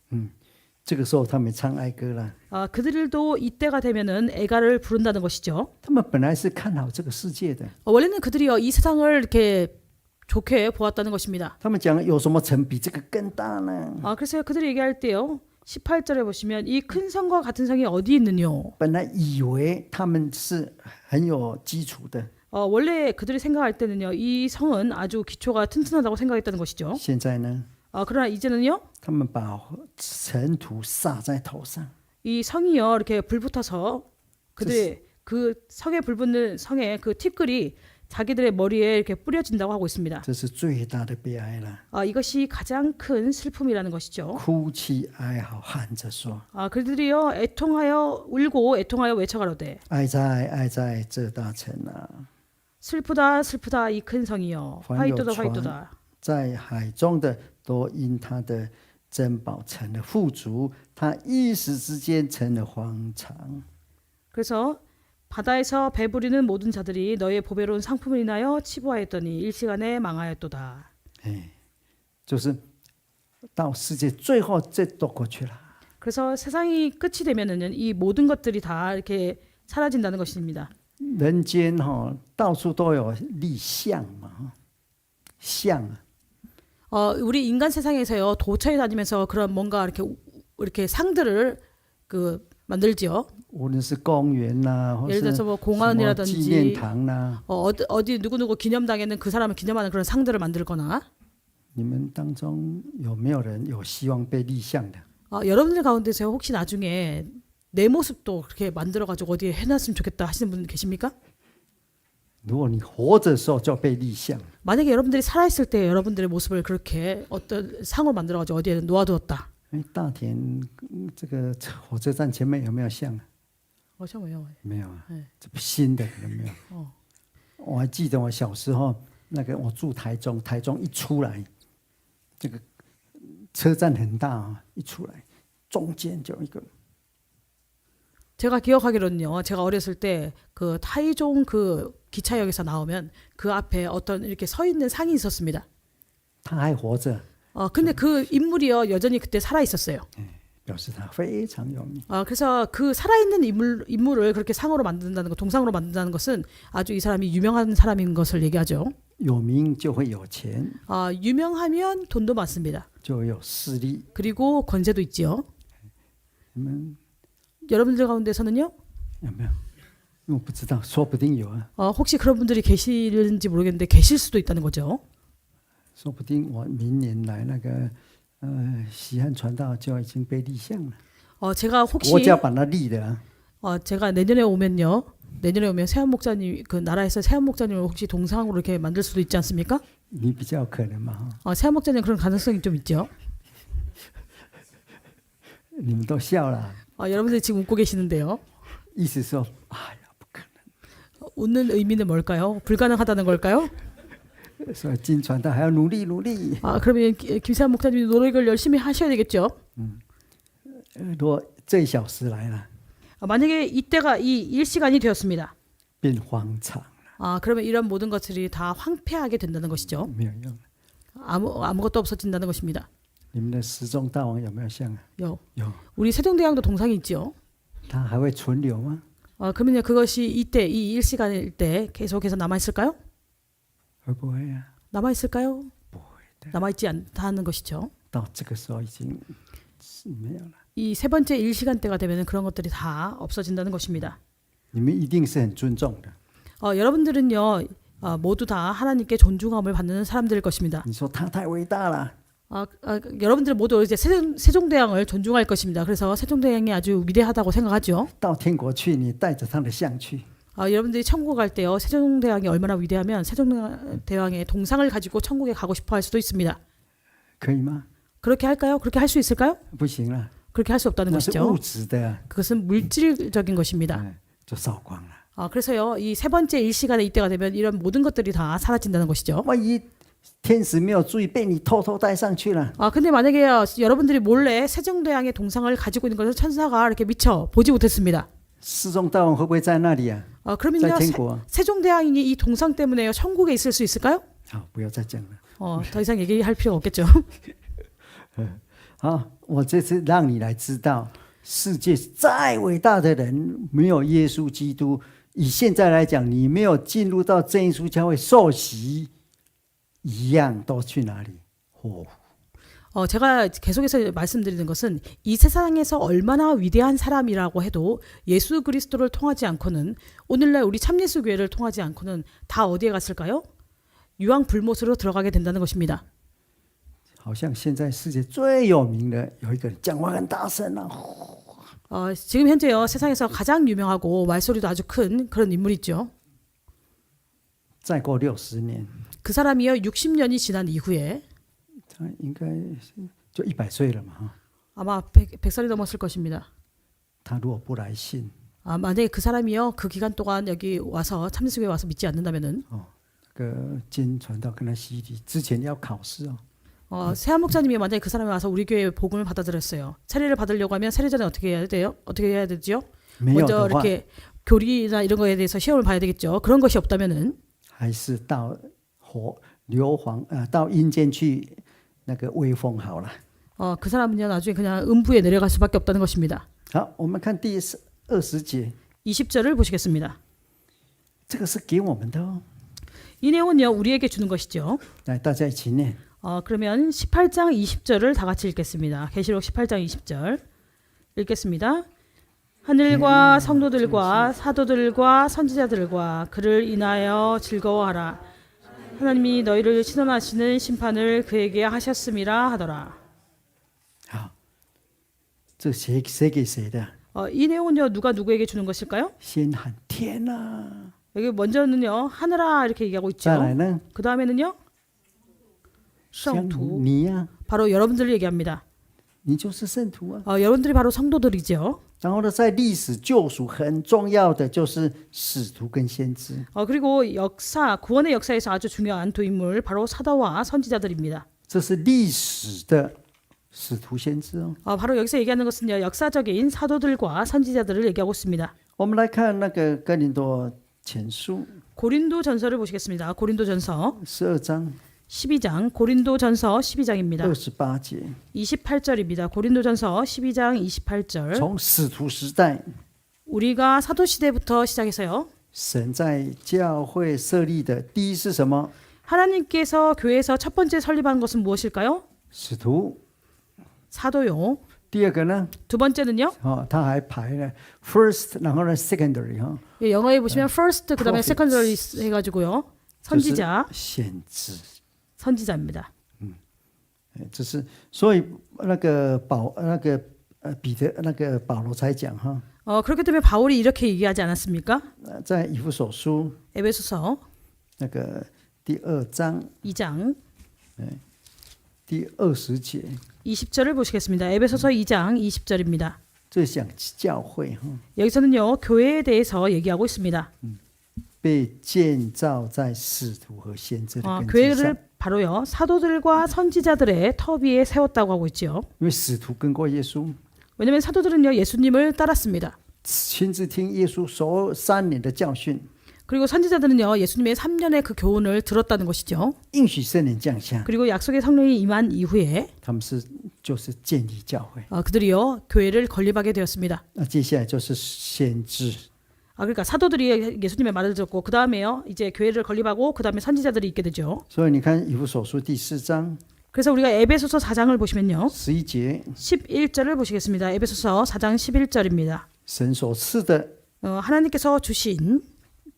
这个时候他们唱哀歌了。 그들도 이때가 되면은 애가를 부른다는 것이죠. 他们本来是看好这个世界的， 원래는 그들이요 이 세상을 이렇게 좋게 보았다는 것입니다. 他们讲有什么城比这个更大呢？ 그래서 그들이 얘기할 때요 18절에 보시면 이 큰 성과 같은 성이 어디 있느뇨? 本来以为他们是很有基础的， 원래 그들이 생각할 때는요 이 성은 아주 기초가 튼튼하다고 생각했다는 것이죠. 现在呢， 그러나 이제는요 他们把尘土撒在头上， 이 성이요 이렇게 불 붙어서 그들의 그 성에 불 붙는 성의 그 티끌이 자기들의 머리에 이렇게 뿌려진다고 하고 있습니다. 这是最大的悲哀了。 이것이 가장 큰 슬픔이라는 것이죠. 哭泣哀嚎，喊着说： 그들이요 애통하여 울고 애통하여 외쳐가로되 哀哉，哀哉，这大城啊！ 슬프다 슬프다 이 큰 성이여 화이또다 화이또다. 在海中的都因他的珍宝成了富足，他一时之间成了荒场。 그래서 바다에서 배부리는 모든 자들이 너의 보배로운 상품을 인하여 치부하였더니 일시간에 망하였도다. 就是到世界最后这都过去了。 그래서 세상이 끝이 되면은 이 모든 것들이 다 이렇게 사라진다는 것입니다. 人间到处都有立像嘛，像啊， 우리 인간 세상에서요 도처에 다니면서 그런 뭔가 이렇게 상들을 그 만들지요. 无论是公园呐、或 예를 是 들어서 뭐 什么纪念 공원이라든지 堂呐、 어디 누구누구 기념당에는 그 사람을 기념하는 그런 상들을 만들거나 你们当中有没有人有希望被立像的？ 여러분들 가운데서 혹시 나중에 내 모습도 그렇게 만들어가지고 어디에 해놨으면 좋겠다 하시는 분 계십니까? 如果你活着的时候就被立像， 만약에 여러분들이 살아있을 때 여러분들의 모습을 그렇게 어떤 상으로 만들어가지고 어디에 놓아두었다. 大田这个火车站前面有没有像？ 뭐요? 没有啊，哎这不新的可能没有。我还记得我小时候，那个我住台中，台中一出来，这个车站很大啊，一出来中间就一个。 제가 기억하기로는요. 제가 어렸을 때 그 타이종 그 기차역에서 나오면 그 앞에 어떤 이렇게 서 있는 상이 있었습니다. 他还活着， 근데 그 인물이요 여전히 그때 살아 있었어요. 表示他非常有名。 그래서 그 살아있는 인물을 그렇게 상으로 만든다는 것, 동상으로 만든다는 것은 아주 이 사람이 유명한 사람인 것을 얘기하죠. 有名就会有钱， 유명하면 돈도 많습니다. 就会有势力。 그리고 권세도 있지요. 你们 여러분들 가운데서는요. 有没有？因为我不知道，说不定有啊， 혹시 그런 분들이 계시는지 모르겠는데 계실 수도 있다는 거죠. 说不定我明年来那个西汉传道就已经被立像了。 제가 혹시 国家把他立的啊， 제가 내년에 오면 세한 목사님 그 나라에서 세한 목사님을 혹시 동상으로 이렇게 만들 수도 있지 않습니까? 你比较可能嘛， 세한 목사님 그런 가능성이 좀 있죠. 你们都笑了， 여러분들이 지금 웃고 계시는데요. 意思说，哎呀，不可 웃는 의미는 뭘까요? 불가능하다는 걸까요? 能，所以金传道还要努力努力。 그러면 김세한 목사님이 노력을 열심히 하셔야 되겠죠. 如果这一小时来了， 만약에 이때가 이 일시간이 되었습니다. 变荒场， 그러면 이런 모든 것들이 다 황폐하게 된다는 것이죠. 没有用。 아무것도 없어진다는 것입니다. 你们的时钟大王有没有像啊？ 요. 有， 우리 세종대왕도 동상이 있죠. 他还会存留吗？ 그러면 그것이 이때 이 일시간일 때 계속해서 남아 있을까요? 会不会啊？ 남아 있을까요? 不会的， 남아 있지 않다는 것이죠. 到这个时候已经是没有了。 이 세 번째 일시간대가 되면 그런 것들이 다 없어진다는 것입니다. 你们一定是很尊重的。 여러분들은요 모두 다 하나님께 존중함을 받는 사람들일 것입니다. 你说他太伟大了， 여러분들 모두 이제 세종대왕을 존중할 것입니다. 그래서 세종대왕이 아주 위대하다고 생각하죠. 到天国去，你带着他的像去， 여러분들이 천국 갈 때요 세종대왕이 얼마나 위대하면 세종대왕의 동상을 가지고 천국에 가고 싶어 할 수도 있습니다. 可以吗？ 그렇게 할까요? 그렇게 할 수 있을까요? 不行了， 그렇게 할 수 없다는 那是 것이죠. 物质的， 그것은 물질적인 것입니다. 就烧光了。 그래서요 이 세 번째 일시간에 이때가 되면 이런 모든 것들이 다 사라진다는 것이죠. 万一天使没有注意，被你偷偷带上去了， 근데 만약에 여러분들이 몰래 세종대왕의 동상을 가지고 있는 것을 천사가 이렇게 미처 보지 못했습니다. 世宗大王会不会在那里啊？ 그러면요 在天国？ 세종대왕이 이 동상 때문에 천국에 있을 수 있을까요? 好，不要再讲了。 더 이상 얘기할 필요가 없겠죠. 好，我这次让你来知道，世界再伟大的人，没有耶稣基督，以现在来讲，你没有进入到真耶稣教会受洗，一样都去哪里？火湖。 제가 계속해서 말씀드리는 것은 이 세상에서 얼마나 위대한 사람이라고 해도 예수 그리스도를 통하지 않고는 오늘날 우리 참예수 교회를 통하지 않고는 다 어디에 갔을까요? 유황 불못으로 들어가게 된다는 것입니다. 好像现在世界最有名的有一个人讲话很大声啊， 지금 현재요 세상에서 가장 유명하고 말소리도 아주 큰 그런 인물이 있죠. 再过60年， 그 사람이요 60년이 지난 이후에 他应该是就100岁了嘛哈。 아마 100살이 넘었을 것입니다. 他如果不来信， 만약에 그 사람이요 그 기간 동안 여기 와서 참예수교회 와서 믿지 않는다면은 个金传道跟他洗礼之前要考试哦。 세한 목사님이 만약에 그 사람이 와서 우리 교회에 복음을 받아들였어요. 세례를 받으려고 하면 세례 전에 어떻게 해야 돼요? 어떻게 해야 되죠? 没有 먼저 的话， 이렇게 교리나 이런 거에 대해서 시험을 봐야 되겠죠. 그런 것이 없다면은 还是到硫磺到阴间去那个威风好了。 그 사람은요 나중에 그냥 음부에 내려갈 수밖에 없다는 것입니다. 好，我们看第20节， 20절을 보시겠습니다. 这个是给我们的哦。 이 내용은요 우리에게 주는 것이죠. 来，大家一起念。 그러면 18장 20절을 다 같이 읽겠습니다. 계시록 18장 20절 읽겠습니다. 하늘과 성도들과 사도들과 선지자들과 그를 인하여 즐거워하라. 하나님이 너희를 신원하시는 심판을 그에게 하셨음이라 하더라. 好，这谁给谁的？ 이 내용은요 누가 누구에게 주는 것일까요? 先喊天啊！ 여기 먼저는요 하늘아 이렇게 얘기하고 再 있죠. 来呢， 그 다음에는요 像 성도 你呀、 바로 여러분들을 얘기합니다. 你就是圣徒啊。 여러분들이 바로 성도들이죠. 然后呢，在历史救赎很重要的就是使徒跟先知， 그리고 구원의 역사에서 아주 중요한 두 인물 바로 사도와 선지자들입니다. 这是历史的使徒先知哦。 바로 여기서 얘기하는 것은요 역사적인 사도들과 선지자들을 얘기하고 있습니다. 我们来看那个哥林多前书 고린도전서를 보시겠습니다. 고린도전서 12장 12장 고린도전서 12장입니다. 28节， 28절입니다. 고린도전서 12장 28절 从使徒时代， 우리가 사도시대부터 시작해서요 神在教会设立的第一是什么？ 하나님께서 교회에서 첫 번째 설립한 것은 무엇일까요? 使徒。 사도요. 第二个呢， 두 번째는요? 他还排了 first，然后呢 secondary 영어에 보시면 first 그다음에 prophets. secondary 해가지고요. 선지자, 先知。 선지자입니다. 这是所以那个彼得那个保罗才讲哈， 그렇기 때문에 바울이 이렇게 얘기하지 않았습니까? 在以弗所书 에베소서 那个第2章 2장 第20节， 20절을 보시겠습니다. 에베소서 2장 20절입니다. 这讲教会여기서는요, 교회에 대해서 얘기하고 있습니다. 被建造在使徒和先知的根基上。 교회를 바로요, 사도들과 선지자들의 터 위에 세웠다고 하고 있죠. 因为使徒跟过耶稣， 왜냐하면 사도들은요, 예수님을 따랐습니다. 亲自听耶稣所3年的教训， 그리고 선지자들은요, 예수님의 3년의 그 교훈을 들었다는 것이죠. 应许圣灵降下， 그리고 약속의 성령이 임한 이후에 他们就是建立教会。 그들이요, 교회를 건립하게 되었습니다. 那接下来就是先知， 그러니까 사도들이 예수님의 말을 듣고 그 다음에요, 이제 교회를 건립하고 그 다음에 선지자들이 있게 되죠. 所以你看以弗所书第4章 그래서 우리가 에베소서 4장을 보시면요, 11节， 11절을 보시겠습니다. 에베소서 4장 11절입니다. 神所赐的 하나님께서 주신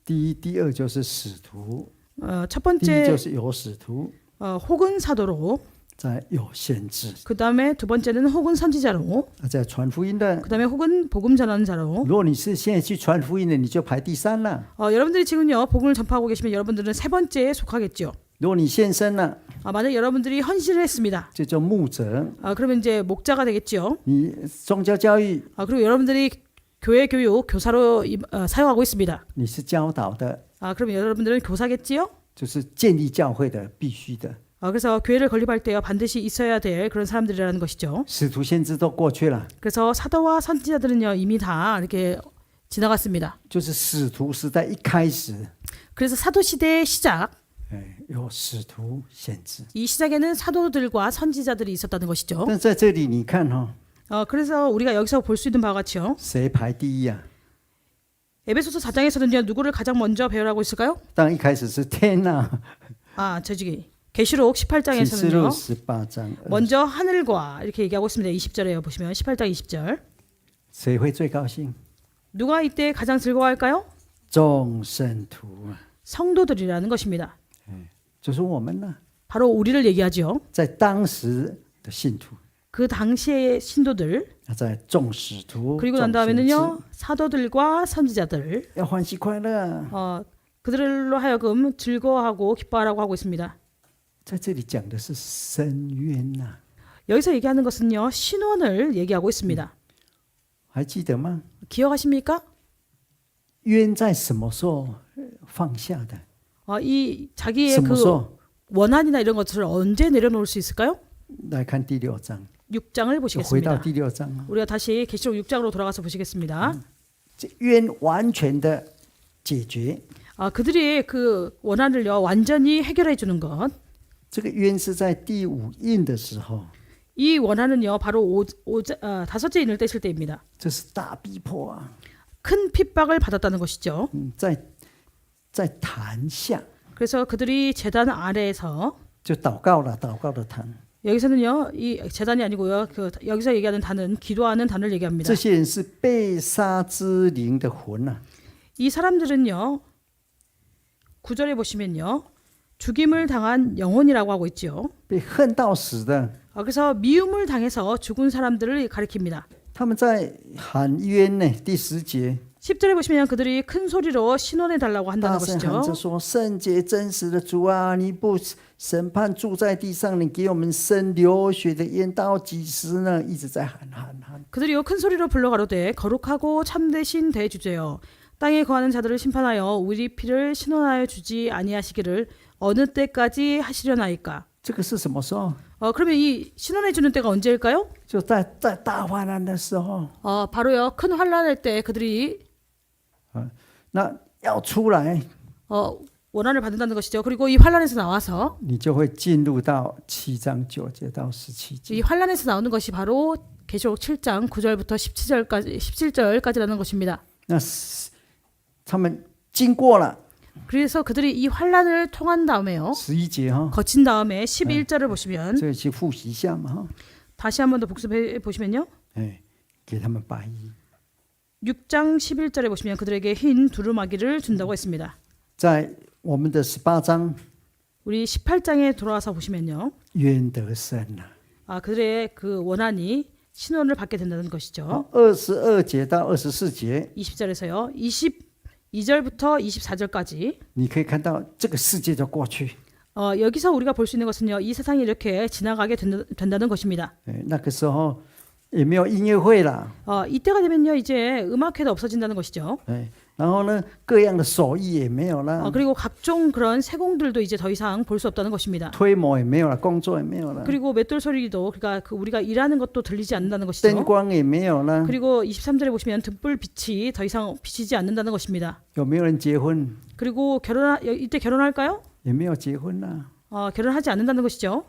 第一、第二就是使徒， 첫 第一 번째 就是有使徒， 혹은 사도로, 再有先知， 그 다음에 두 번째는 혹은 선지자로, 再传福音的。 그 다음에 혹은 복음 전하는 자로. 如果你是现在去传福音的，你就排第3了。 여러분들이 지금요, 복음을 전파하고 계시면 여러분들은 세 번째에 속하겠죠. 如果你献身了， 만약 여러분들이 헌신을 했습니다. 这叫牧者。 그러면 이제 목자가 되겠죠. 你宗教教育， 그리고 여러분들이 교회 교육 교사로 사용하고 있습니다. 你是教导的， 그러면 여러분들은 교사겠지요. 就是建立教会的必须的。 그래서 교회를 건립할 때요, 반드시 있어야 될 그런 사람들이라는 것이죠. 使徒先知都过去了， 그래서 사도와 선지자들은요, 이미 다 이렇게 지나갔습니다. 就是使徒时代一开始， 그래서 사도 시대의 시작, 有使徒先知。 이 시작에는 사도들과 선지자들이 있었다는 것이죠. 但在这里你看그래서 우리가 여기서 볼 수 있는 바와 같이요, 谁排第一啊？ 에베소서 4장에서는요, 누구를 가장 먼저 배열하고 있을까요? 当然一开始是天呐， 저기 계시록 启示录 18장에서는요, 18章， 먼저 하늘과 이렇게 얘기하고 있습니다. 20절에요. 보시면 18장 20절. 谁会最高兴？ 누가 이때 가장 즐거워할까요? 众圣徒啊， 성도들이라는 것입니다. 就是我们呢， 바로 우리를 얘기하죠. 在当时的信徒， 그 당시의 신도들, 在众使徒， 그리고 난 众先知 다음에는요, 사도들과 선지자들, 要欢喜快乐。 그들로 하여금 즐거워하고 기뻐하라고 하고 있습니다. 在这里讲的是深渊呐、 여기서 얘기하는 것은요, 신원을 얘기하고 있습니다. 还记得吗？ 기억하십니까? 冤在什么时候放下的？ 이 자기의 什么时 그 候？ 원한이나 이런 것들을 언제 내려놓을 수 있을까요? 来看第6章， 6장을 回到 보시겠습니다. 第6章啊， 우리가 다시 계시록 6장으로 돌아가서 보시겠습니다. 这冤完全的解决。 그들이 그 원한을요, 완전히 해결해 주는 것. 这个冤是在第5印的时候， 이 원한은요, 바로 다섯째 인을 떼실 때입니다. 这是大逼迫啊！ 큰 핍박을 받았다는 것이죠. 在坛下 그래서 그들이 제단 아래에서, 就祷告了，祷告的坛。 여기서는요, 이 제단이 아니고요, 여기서 얘기하는 단은 기도하는 단을 얘기합니다. 这些人是被杀之灵的魂啊！ 이 사람들은요, 9절에 보시면요, 죽임을 당한 영혼이라고 하고 있죠. 被恨到死的， 그래서 미움을 당해서 죽은 사람들을 가리킵니다. 他们在喊冤呢。第10节， 10절에 보시면 그들이 큰 소리로 신원해 달라고 한다는 大声喊着 것이죠. 说：“圣洁真实的主啊，你不审判住在地上，你给我们生流血的冤到几时呢？”一直在喊。 그들이요, 큰 소리로 불러 가로되 거룩하고 참되신 대주제여, 땅에 거하는 자들을 심판하여 우리 피를 신원하여 주지 아니하시기를 어느 때까지 하시려나이까. 这个是什么时候？ 그러면 이 신원해 주는 때가 언제일까요? 就在大患难的时候， 바로요, 큰 환란할 때 그들이 那要出来， 원한을 받는다는 것이죠. 그리고 이 환란에서 나와서 你就会进入到7章9节到17节。 이 환란에서 나오는 것이 바로 계시록 7장 9절부터 17절까지라는 것입니다. 那他们经过了 그래서 그들이 이 환란을 통한 다음에요, 11节哈， 거친 다음에 11절을 보시면 这个去复习一下嘛哈。 다시 한 번 더 복습해 보시면요, 给他们白衣。 6장 11절에 보시면 그들에게 흰 두루마기를 준다고 했습니다. 在我们的18章， 우리 18장에 돌아와서 보시면요, 冤得胜了， 그들의 그 원한이 신원을 받게 된다는 것이죠. 22节到24节 20절에서요. 22절부터 24절까지 你可以看到这个世界就过去。 여기서 우리가 볼 수 있는 것은요. 이 세상이 이렇게 지나가게 된다는 것입니다. 那个时候也没有音乐会啦， 이때가 되면요. 이제 음악회도 없어진다는 것이죠. 然后呢，各样的手艺也没有啦， 그리고 각종 그런 세공들도 이제 더 이상 볼 수 없다는 것입니다. 推磨也没有了，工作也没有了， 그리고 맷돌 소리도 그러니까 우리가 일하는 것도 들리지 않는다는 灯 것이죠. 光也没有了， 그리고 23절에 보시면 등불 빛이 더 이상 비치지 않는다는 것입니다. 有没有人结婚？ 그리고 이때 결혼할까요? 也没有结婚啦， 결혼하지 않는다는 것이죠.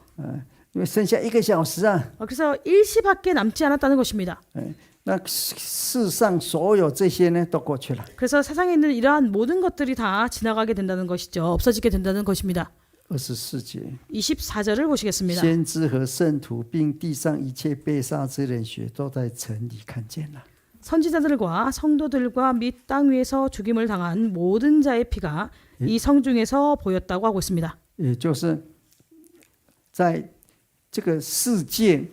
因为剩下1个小时啊， 그래서 일시밖에 남지 않았다는 것입니다. 那世上所有这些呢都过去了。 그래서 세상에 있는 이러한 모든 것들이 다 지나가게 된다는 것이죠. 없어지게 된다는 것입니다. 24节， 24절을 보시겠습니다. 先知和圣徒并地上一切被杀之人血都在城里看见了。 선지자들과 성도들과 및 땅 위에서 죽임을 당한 모든 자의 피가 이 성중에서 보였다고 하고 있습니다. 也就是在这个世界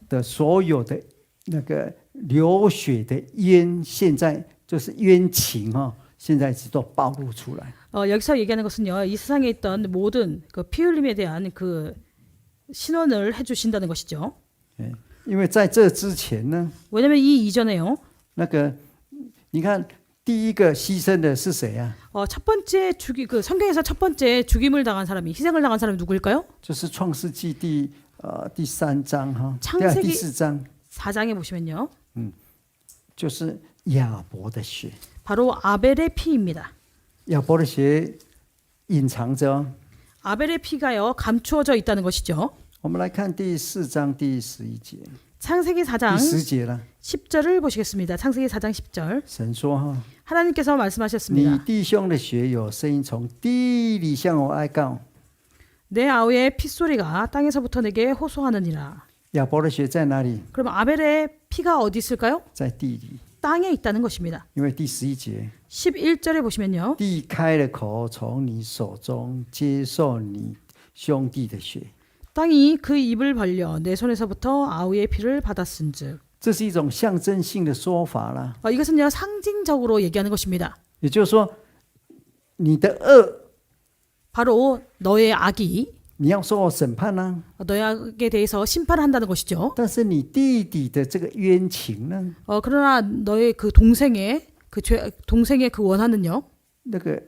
的所有的那个流血的冤，现在就是冤情现在都暴露出来。 여기서 얘기하는 것은요. 이 세상에 있던 모든 그 피 흘림에 대한 그 신원을 해주신다는 것이죠. 因为在这之前呢， 왜냐하면 이 이전에요. 那个你看第一个牺牲的是谁啊？ 첫 번째 그 성경에서 첫 번째 죽임을 당한 사람이 희생을 당한 사람이 누구일까요? 就是创世纪第3章창세기第4章， 4장에 보시면요. 就是亚伯的血。 바로 아벨의 피입니다. 亚伯的血隐藏着。 아벨의 피가요 감추어져 있다는 것이죠. 我们来看第4章第11节， 창세기 4장 第10节了。 10절을 보시겠습니다. 창세기 4장 10절. 神说하나님께서 你 말씀하셨습니다. 弟兄的血有声音从地里向我哀告。 내 아우의 핏소리가 땅에서부터 내게 호소하느니라. 亚伯的血在哪里？ 그럼 아벨의 피가 어디 있을까요? 在地里， 땅에 있다는 것입니다. 因为第11节， 11절에 보시면요. 地开了口，从你手中接受你兄弟的血。 땅이 그 입을 벌려 내 손에서부터 아우의 피를 받았은즉. 这是一种象征性的说法啦。 이것은요 상징적으로 얘기하는 것입니다. 也就是说，你的恶， 바로 너의 악이 你要受审判啦、 너의 악에 대해서 심판한다는 것이죠. 但是你弟弟的这个冤情呢， 그러나 너의 그 동생의 동생의 그 원한은요. 那个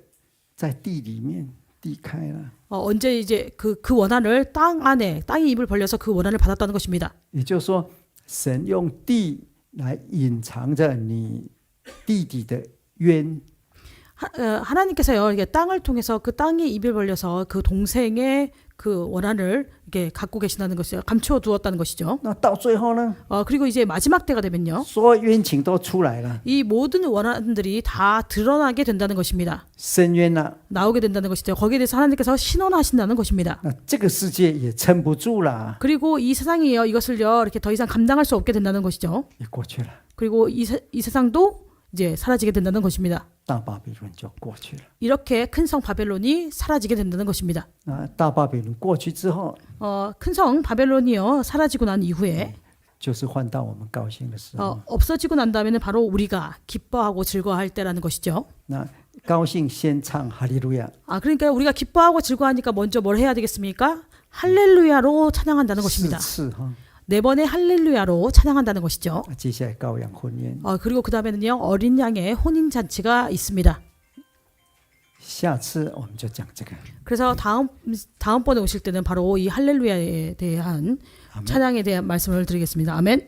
在地里面，地开了。 언제 이제 그 원한을 땅 안에 땅이 입을 벌려서 그 원한을 받았다는 것입니다. 也就是说，神用地来隐藏着你弟弟的冤。 하나님께서요 이게 땅을 통해서 그 땅이 입을 벌려서 그 동생의 그 원한을 이렇게 갖고 계신다는 것이요 감추어 두었다는 것이죠. 那到最后呢， 그리고 이제 마지막 때가 되면요 所有冤情都出来了， 이 모든 원한들이 다 드러나게 된다는 것입니다. 深渊了， 나오게 된다는 것이죠. 거기에 대해서 하나님께서 신원하신다는 것입니다. 那这个世界也撑不住了， 그리고 이 세상이요 이것을요 이렇게 더 이상 감당할 수 없게 된다는 것이죠. 也过去了， 그리고 이 세상도 이제 사라지게 된다는 것입니다. 大巴比伦就过去了。 이렇게 큰 성 바벨론이 사라지게 된다는 것입니다. 大巴比伦过去之后， 큰 성 바벨론이요 사라지고 난 이후에 就是换到我们高兴的时候。 없어지고 난 다음에는 바로 우리가 기뻐하고 즐거워할 때라는 것이죠. 那高兴先唱哈利路亚， 그러니까 우리가 기뻐하고 즐거워하니까 먼저 뭘 해야 되겠습니까? 할렐루야로 찬양한다는 4 것입니다. 次哈。 네 번의 할렐루야로 찬양한다는 것이죠. 接下来羔羊婚宴， 그리고 그 다음에는요 어린 양의 혼인 잔치가 있습니다. 下次我们就讲这个。 그래서 다음번에 오실 때는 바로 이 할렐루야에 대한 찬양에 대한 말씀을 드리겠습니다. 아멘.